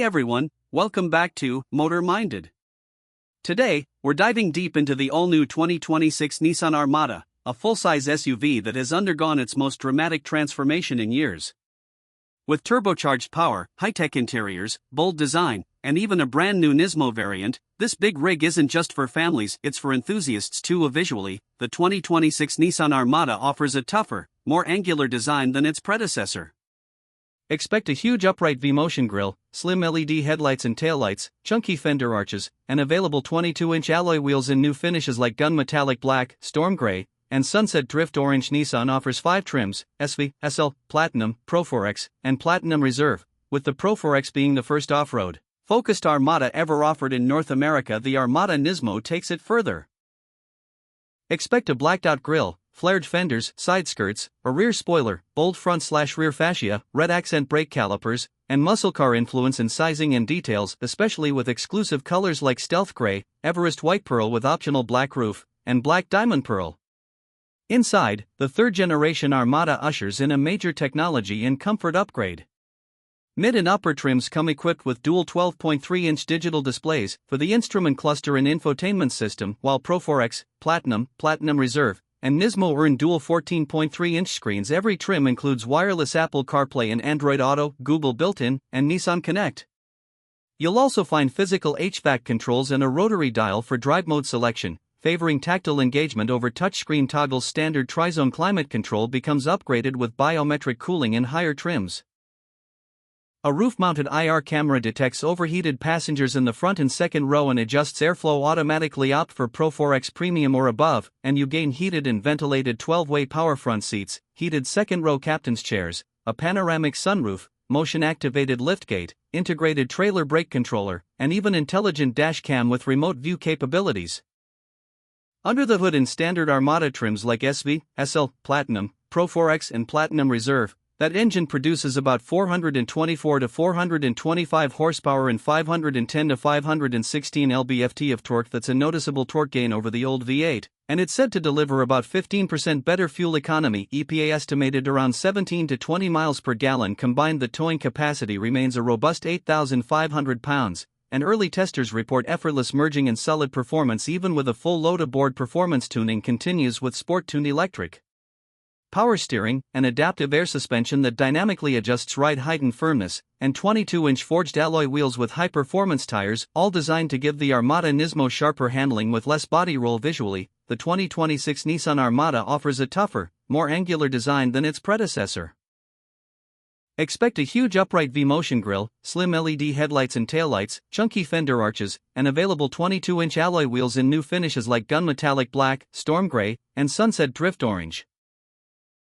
everyone, welcome back to Motor Minded. Today, we're diving deep into the all-new 2026 Nissan Armada, a full-size SUV that has undergone its most dramatic transformation in years. With turbocharged power, high-tech interiors, bold design, and even a brand-new NISMO variant, this big rig isn't just for families, it's for enthusiasts too. Visually, the 2026 Nissan Armada offers a tougher, more angular design than its predecessor. Expect a huge upright V-motion grille, slim LED headlights and taillights, chunky fender arches, and available 22-inch alloy wheels in new finishes like gunmetallic black, storm gray, and sunset drift orange. Nissan offers 5 trims: SV, SL, Platinum, Pro 4X, and Platinum Reserve, with the Pro 4X being the first off-road focused Armada ever offered in North America. The Armada NISMO takes it further. Expect a blacked-out grille, flared fenders, side skirts, a rear spoiler, bold front/rear fascia, red accent brake calipers, and muscle car influence in sizing and details, especially with exclusive colors like stealth gray, Everest white pearl with optional black roof, and black diamond pearl. Inside, the third-generation Armada ushers in a major technology and comfort upgrade. Mid and upper trims come equipped with dual 12.3-inch digital displays for the instrument cluster and infotainment system, while Pro 4X, Platinum, Platinum Reserve, and NISMO earn dual 14.3-inch screens. Every trim includes wireless Apple CarPlay and Android Auto, Google built-in, and Nissan Connect. You'll also find physical HVAC controls and a rotary dial for drive mode selection, favoring tactile engagement over touchscreen toggles. Standard tri-zone climate control becomes upgraded with biometric cooling in higher trims. A roof-mounted IR camera detects overheated passengers in the front and second row and adjusts airflow automatically. Opt for Pro 4X Premium or above, and you gain heated and ventilated 12-way power front seats, heated second-row captain's chairs, a panoramic sunroof, motion-activated liftgate, integrated trailer brake controller, and even intelligent dash cam with remote view capabilities. Under the hood in standard Armada trims like SV, SL, Platinum, Pro 4X and Platinum Reserve, that engine produces about 424 to 425 horsepower and 510 to 516 lb-ft of torque. That's a noticeable torque gain over the old V8, and it's said to deliver about 15% better fuel economy. EPA estimated around 17 to 20 miles per gallon. Combined, the towing capacity remains a robust 8,500 pounds, and early testers report effortless merging and solid performance even with a full load aboard. Performance tuning continues with Sport Tune Electric power steering, an adaptive air suspension that dynamically adjusts ride height and firmness, and 22-inch forged alloy wheels with high-performance tires, all designed to give the Armada NISMO sharper handling with less body roll. Visually, the 2026 Nissan Armada offers a tougher, more angular design than its predecessor. Expect a huge upright V-motion grille, slim LED headlights and taillights, chunky fender arches, and available 22-inch alloy wheels in new finishes like gunmetallic black, storm gray, and sunset drift orange.